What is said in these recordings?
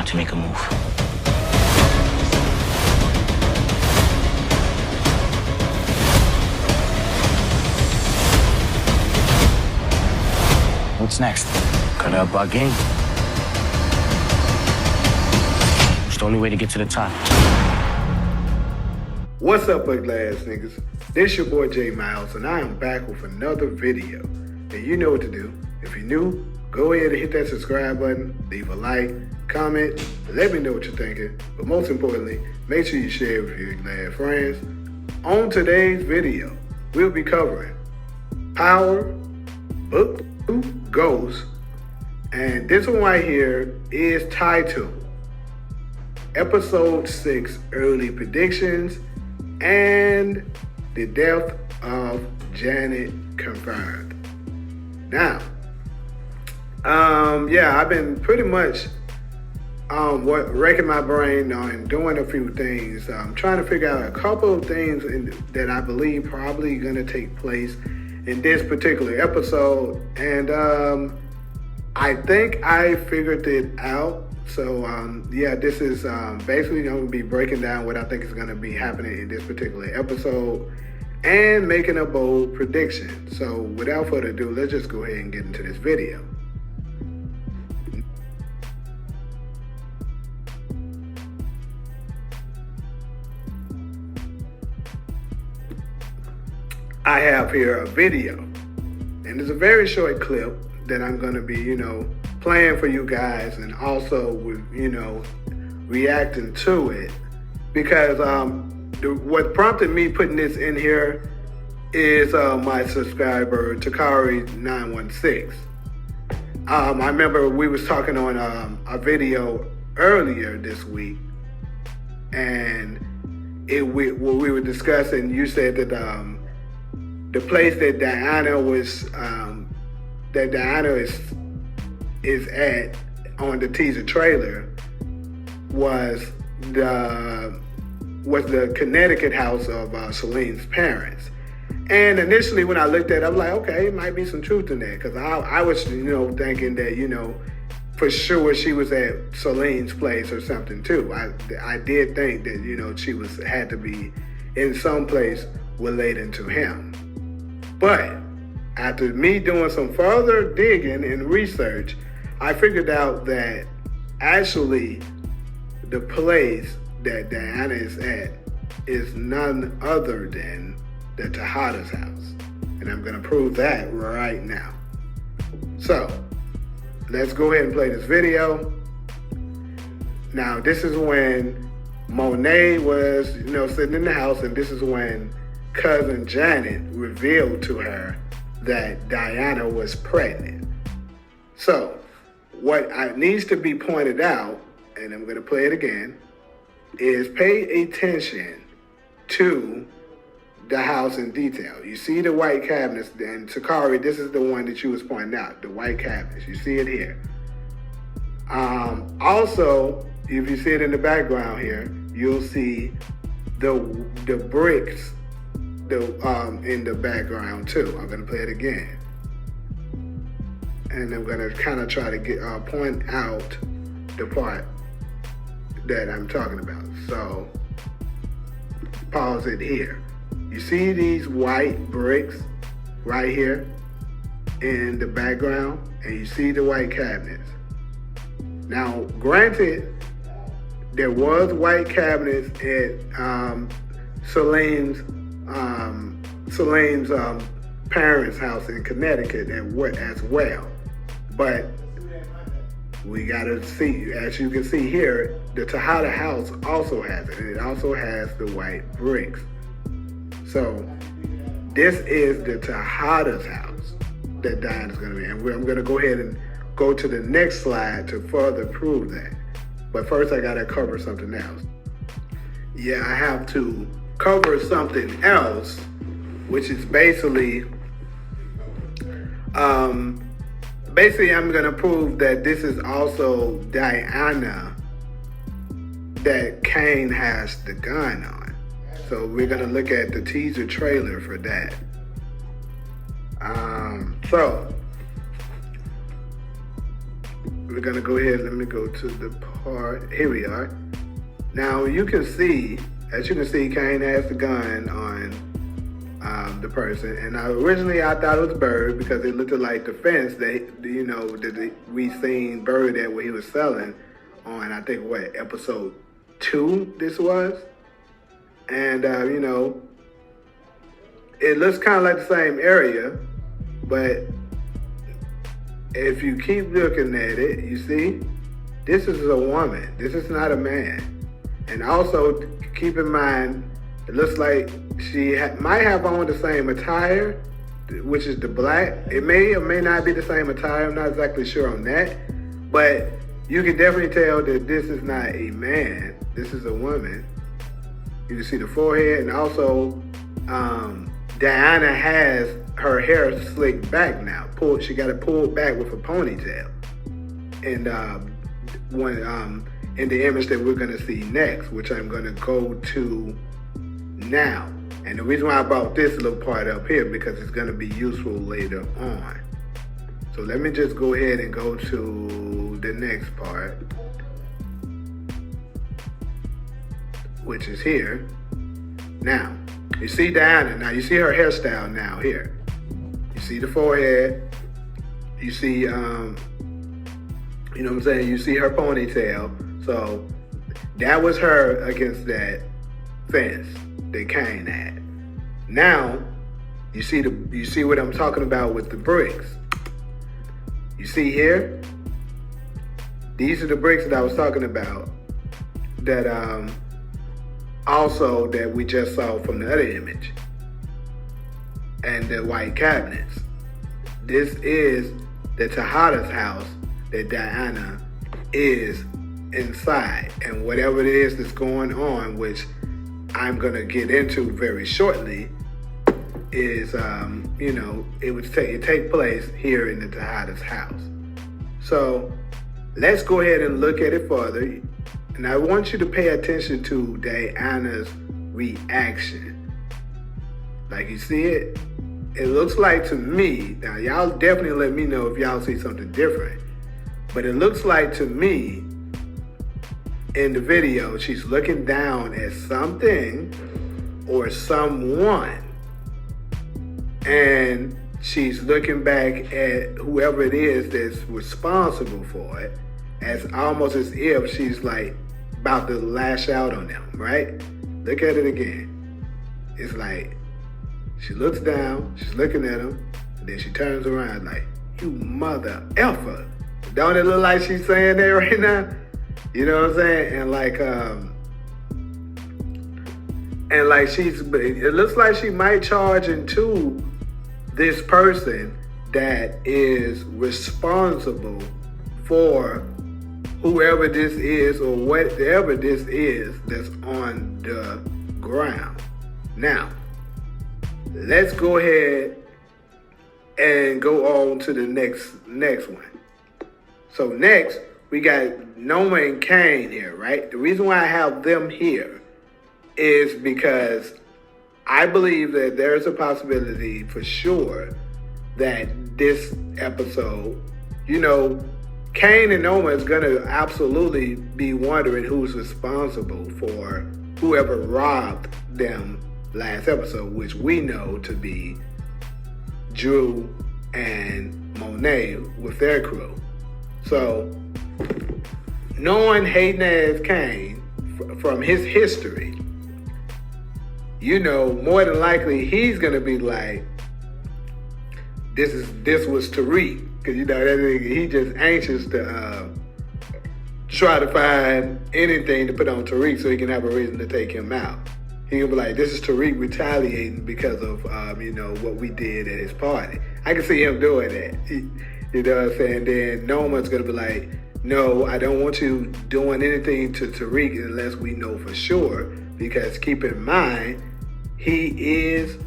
to make a move. What's next? Cut up our game. It's the only way to get to the top. What's up, ugly ass niggas? This your boy J Miles, and I am back with another video. And you know what to do. If you're new, go ahead and hit that subscribe button, leave a like, comment, let me know what you're thinking. But most importantly, make sure you share it with your glad friends. On today's video, we'll be covering Power, Book 2, Ghost, and this one right here is titled Episode 6 Early Predictions and the Death of Janet Confirmed. Now, I've been pretty much wrecking my brain and doing a few things. I'm trying to figure out a couple of things that I believe probably gonna take place in this particular episode, and I think I figured it out. So this is basically going to be breaking down what I think is going to be happening in this particular episode and making a bold prediction. So without further ado, let's just go ahead and get into this video. I have here a video, and it's a very short clip that I'm going to be, playing for you guys, and also with, reacting to it, because what prompted me putting this in here is my subscriber Takari916. I remember we was talking on a video earlier this week, and we were discussing, you said that the place that Diana is at on the teaser trailer was the Connecticut house of Celine's parents. And initially when I looked at it, I was like, okay, it might be some truth in that, because I was thinking that for sure she was at Celine's place or something too. I did think that she had to be in some place relating to him. But after me doing some further digging and research, I figured out that actually the place that Diana is at is none other than the Tejada's house. And I'm going to prove that right now. So, let's go ahead and play this video. Now, this is when Monet was, sitting in the house, and this is when cousin Janet revealed to her that Diana was pregnant. So, what needs to be pointed out, and I'm going to play it again, is pay attention to the house in detail. You see the white cabinets, and Takari, this is the one that you was pointing out, the white cabinets. You see it here. Also, if you see it in the background here, you'll see the bricks in the background too. I'm going to play it again, and I'm going to kind of try to point out the part that I'm talking about. So pause it here. You see these white bricks right here in the background, and you see the white cabinets. Now, granted, there was white cabinets at Celine's parents' house in Connecticut as well. But we gotta see, as you can see here, the Tejada house also has it, and it also has the white bricks. So this is the Tejada's house that Diana's gonna be in. I'm gonna go ahead and go to the next slide to further prove that. But first I gotta cover something else. Yeah, I have to cover something else, which is basically I'm gonna prove that this is also Diana that Kane has the gun on. So we're gonna look at the teaser trailer for that. So we're gonna go ahead. Let me go to the part. Here we are. Now you can see, as you can see, Kane has the gun on the person, and originally I thought it was Bird because it looked like the fence that we seen Bird at where he was selling on, I think, episode 2 this was, and it looks kind of like the same area, but if you keep looking at it, you see, this is a woman. This is not a man. And also keep in mind, it looks like she might have on the same attire, which is the black. It may or may not be the same attire. I'm not exactly sure on that. But you can definitely tell that this is not a man. This is a woman. You can see the forehead. And also, Diana has her hair slicked back now. She got it pulled back with a ponytail. And in the image that we're going to see next, which I'm going to go to now. And the reason why I brought this little part up here, because it's going to be useful later on. So let me just go ahead and go to the next part, which is here. Now, you see Diana. Now, you see her hairstyle now here. You see the forehead. You see, you know what I'm saying? You see her ponytail. So that was her against that fence that Kane had. Now, you see what I'm talking about with the bricks. You see here? These are the bricks that I was talking about that also that we just saw from the other image. And the white cabinets. This is the Tejada's house that Diana is inside. And whatever it is that's going on, which I'm going to get into very shortly, is, it would take place here in the Tejada's house. So let's go ahead and look at it further. And I want you to pay attention to Diana's reaction. Like, you see it? It looks like to me, now y'all definitely let me know if y'all see something different, but it looks like to me in the video, she's looking down at something or someone, and she's looking back at whoever it is that's responsible for it, as almost as if she's like about to lash out on them, right? Look at it again. It's like, she looks down, she's looking at him, and then she turns around like, you mother effer. Don't it look like she's saying that right now? You know what I'm saying? And like it looks like she might charge into this person that is responsible for whoever this is or whatever this is that's on the ground. Now, let's go ahead and go on to the next one. So next, we got Noma and Kane here, right? The reason why I have them here is because I believe that there's a possibility for sure that this episode, Kane and Noma is going to absolutely be wondering who's responsible for whoever robbed them last episode, which we know to be Drew and Monet with their crew. So, knowing Hayden as Kane from his history, more than likely he's gonna be like, this was Tariq, because he just anxious to try to find anything to put on Tariq so he can have a reason to take him out. He can be like, this is Tariq retaliating because of what we did at his party. I can see him doing that. You know what I'm saying? Then Noma's gonna be like, no, I don't want you doing anything to Tariq unless we know for sure, because keep in mind, he is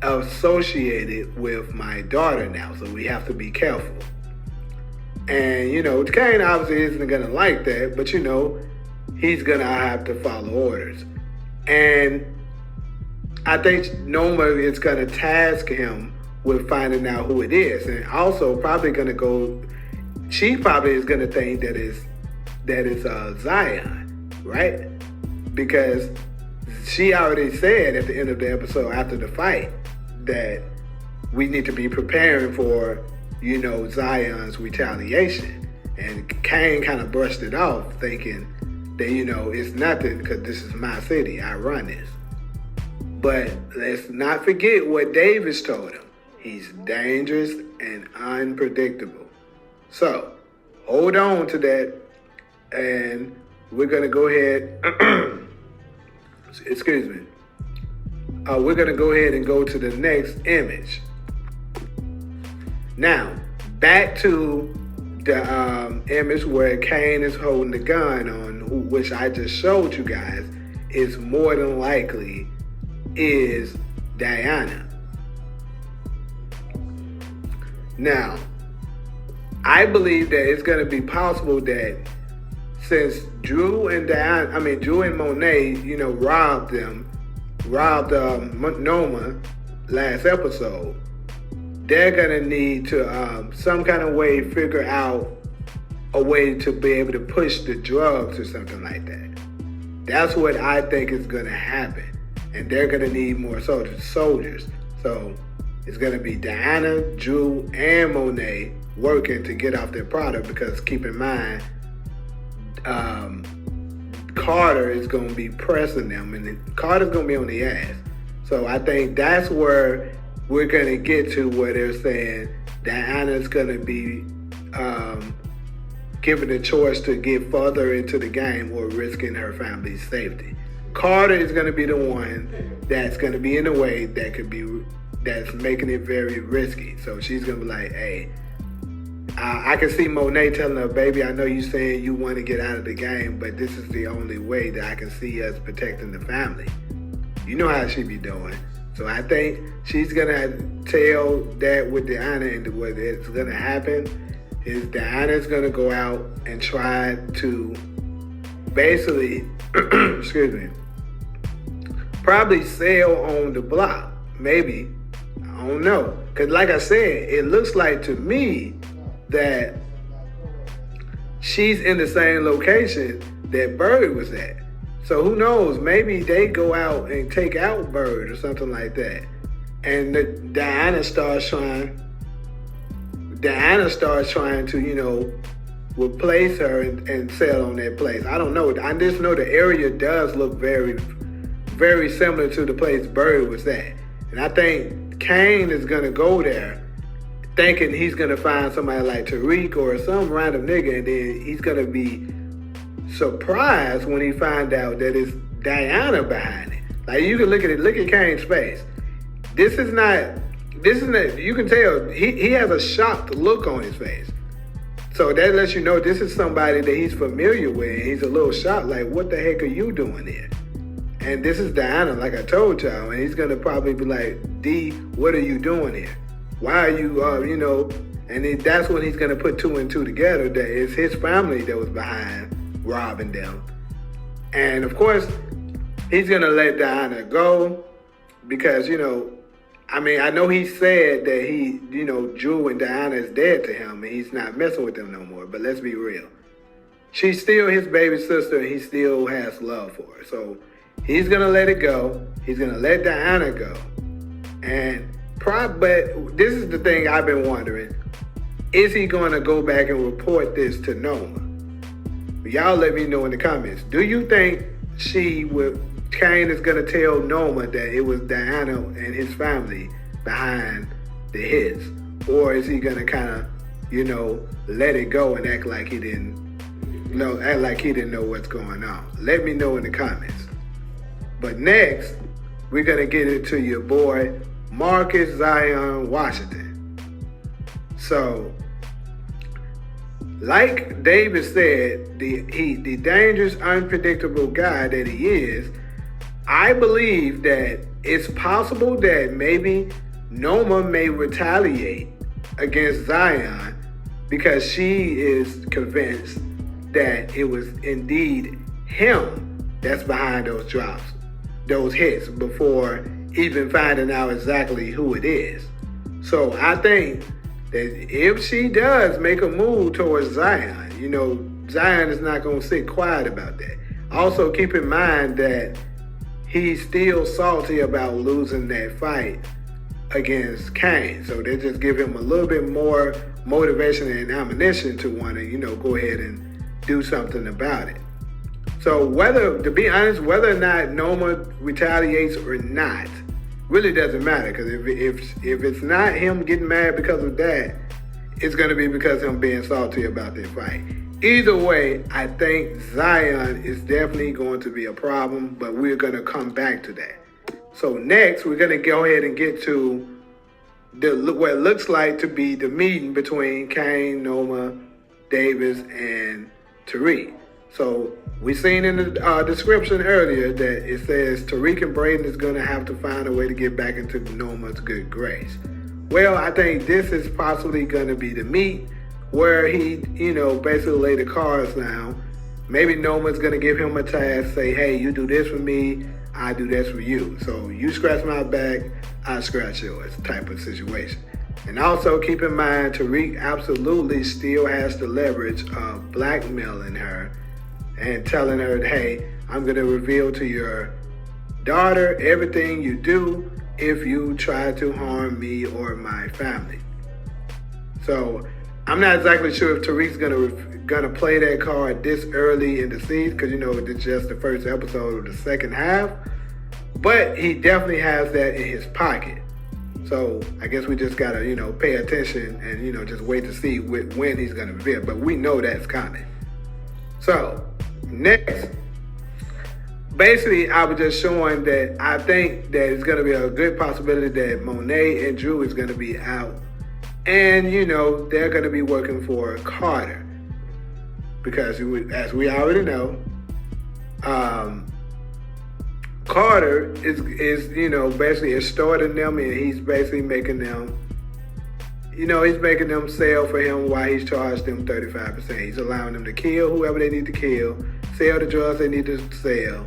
associated with my daughter now, so we have to be careful. And, Kane obviously isn't gonna like that, but he's gonna have to follow orders. And I think Noma is gonna task him with finding out who it is, and also probably gonna go she probably is gonna think that it's Zion, right? Because she already said at the end of the episode after the fight that we need to be preparing for, Zion's retaliation. And Kane kind of brushed it off, thinking that, it's nothing because this is my city. I run this. But let's not forget what Davis told him. He's dangerous and unpredictable. So, hold on to that. And we're going to go ahead. Excuse me. We're going to go ahead and go to the next image. Now, back to the image where Kane is holding the gun on, which I just showed you guys, is more than likely is Diana. Now, I believe that it's going to be possible that since Drew and Monet, robbed Noma last episode, they're going to need to some kind of way figure out a way to be able to push the drugs or something like that. That's what I think is going to happen. And they're going to need more soldiers. So it's going to be Diana, Drew, and Monet working to get off their product, because keep in mind, Carter is going to be pressing them, and Carter's going to be on the ass. So I think that's where we're going to get to, where they're saying Diana's going to be given the choice to get further into the game or risking her family's safety. Carter is going to be the one that's going to be in the way that's making it very risky. So she's going to be like, hey, I can see Monet telling her, baby, I know you saying you want to get out of the game, but this is the only way that I can see us protecting the family. You know how she be doing. So I think she's going to tell that with Diana, and what is going to happen is Diana's going to go out and try to basically, excuse me, probably sell on the block. Maybe. I don't know. Because like I said, it looks like to me that she's in the same location that Bird was at. So who knows? Maybe they go out and take out Bird or something like that. And Diana starts trying to, replace her and sell on that place. I don't know. I just know the area does look very, very similar to the place Bird was at. And I think Kane is going to go there thinking he's going to find somebody like Tariq or some random nigga, and then he's going to be surprised when he find out that it's Diana behind it. Like, you can look at Kane's face. This is not, you can tell, he has a shocked look on his face. So that lets you know this is somebody that he's familiar with, and he's a little shocked, like, what the heck are you doing here? And this is Diana, like I told y'all, and he's going to probably be like, D, what are you doing here? Why are you, and that's when he's going to put two and two together, that it's his family that was behind robbing them. And of course, he's going to let Diana go because, I know he said that he, Drew and Diana is dead to him and he's not messing with them no more. But let's be real. She's still his baby sister and he still has love for her. So he's going to let it go. He's going to let Diana go. But this is the thing I've been wondering. Is he going to go back and report this to Noma? Y'all let me know in the comments. Do you think Kane is going to tell Noma that it was Diana and his family behind the hits? Or is he going to kind of, let it go and act like he didn't know what's going on? Let me know in the comments. But next, we're going to get into your boy, Marcus Zion Washington. So, like David said, the dangerous, unpredictable guy that he is, I believe that it's possible that maybe Noma may retaliate against Zion because she is convinced that it was indeed him that's behind those drops, those hits, before even finding out exactly who it is. So I think that if she does make a move towards Zion, Zion is not going to sit quiet about that. Also, keep in mind that he's still salty about losing that fight against Kane. So they just give him a little bit more motivation and ammunition to want to, go ahead and do something about it. So to be honest, whether or not Noma retaliates or not, really doesn't matter. Because if it's not him getting mad because of that, it's going to be because of him being salty about that fight. Either way, I think Zion is definitely going to be a problem, but we're going to come back to that. So next, we're going to go ahead and get to what it looks like to be the meeting between Kane, Noma, Davis, and Tariq. So we seen in the description earlier that it says Tariq and Braden is going to have to find a way to get back into Noma's good grace. Well, I think this is possibly going to be the meet where he, basically lay the cards down. Maybe Noma's going to give him a task, say, hey, you do this for me, I do this for you. So you scratch my back, I scratch yours type of situation. And also keep in mind, Tariq absolutely still has the leverage of blackmailing her and telling her, hey, I'm going to reveal to your daughter everything you do if you try to harm me or my family. So I'm not exactly sure if Tariq's gonna play that card this early in the season, because it's just the first episode of the second half. But he definitely has that in his pocket. So I guess we just gotta pay attention and just wait to see when he's gonna reveal. But we know that's coming. So next, basically I was just showing that I think that it's gonna be a good possibility that Monet and Drew is gonna be out. And, they're going to be working for Carter. Because, as we already know, Carter is basically extorting them, and he's basically making them, he's making them sell for him while he's charged them 35%. He's allowing them to kill whoever they need to kill, sell the drugs they need to sell,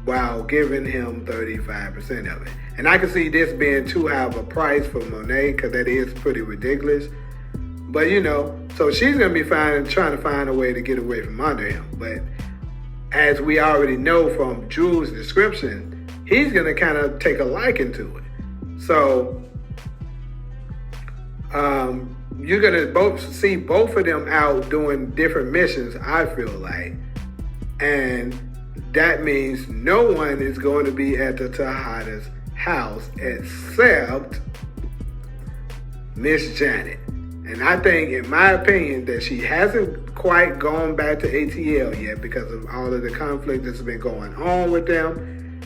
while giving him 35% of it. And I can see this being too high of a price for Monet, because that is pretty ridiculous. But so she's going to be trying to find a way to get away from under him. But as we already know from Drew's description, he's going to kind of take a liking to it. So you're going to see both of them out doing different missions, I feel like. And that means no one is going to be at the Tejada's house except Miss Janet. And I think, in my opinion, that she hasn't quite gone back to ATL yet because of all of the conflict that's been going on with them.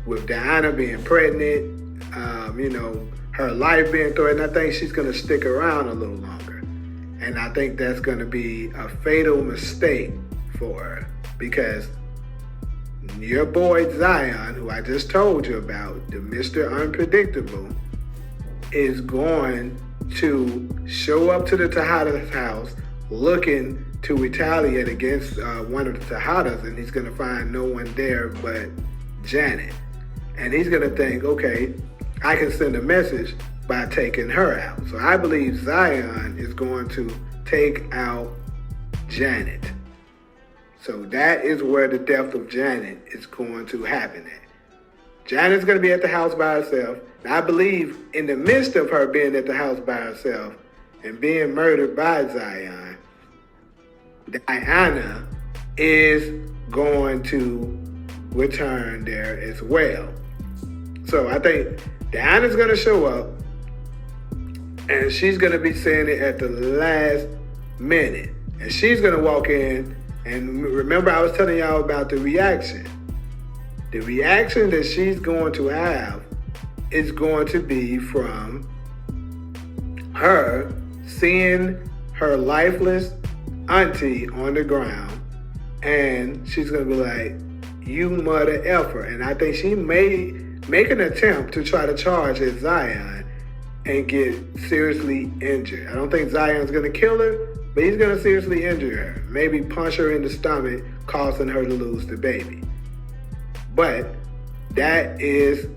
With Diana being pregnant, her life being threatened. I think she's going to stick around a little longer. And I think that's going to be a fatal mistake for her, because your boy Zion, who I just told you about, the Mr. Unpredictable, is going to show up to the Tejada's house looking to retaliate against one of the Tejadas, and he's going to find no one there but Janet. And he's going to think, okay, I can send a message by taking her out. So I believe Zion is going to take out Janet. So that is where the death of Janet is going to happen at. Janet's going to be at the house by herself. And I believe in the midst of her being at the house by herself and being murdered by Zion, Diana is going to return there as well. So I think Diana's going to show up, and she's going to be saying it at the last minute. And she's going to walk in. And remember, I was telling y'all about the reaction. The reaction that she's going to have is going to be from her seeing her lifeless auntie on the ground. And she's going to be like, you mother effer. And I think she may make an attempt to try to charge at Zion and get seriously injured. I don't think Zion's going to kill her, but he's going to seriously injure her. Maybe punch her in the stomach, causing her to lose the baby. But that is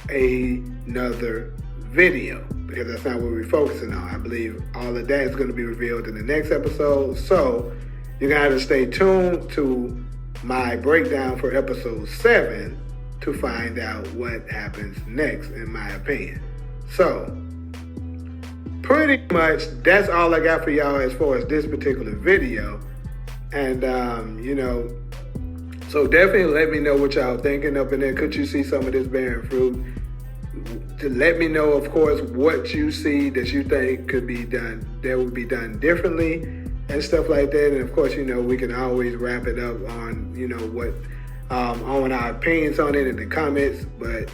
another video. because that's not what we're focusing on. I believe all of that is going to be revealed in the next episode. So you're going to have to stay tuned to my breakdown for episode 7 to find out what happens next, in my opinion. So pretty much that's all I got for y'all as far as this particular video. And, so definitely let me know what y'all thinking up in there. Could you see some of this bearing fruit? To let me know, of course, what you see that you think could be done, that would be done differently and stuff like that. And of course, we can always wrap it up on, what, on our opinions on it in the comments. But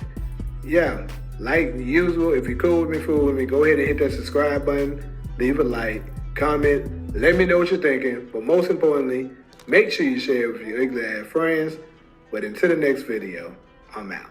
yeah, like usual, if you're cool with me, go ahead and hit that subscribe button, leave a like, comment, let me know what you're thinking. But most importantly, make sure you share it with your ugly ass friends. But until the next video, I'm out.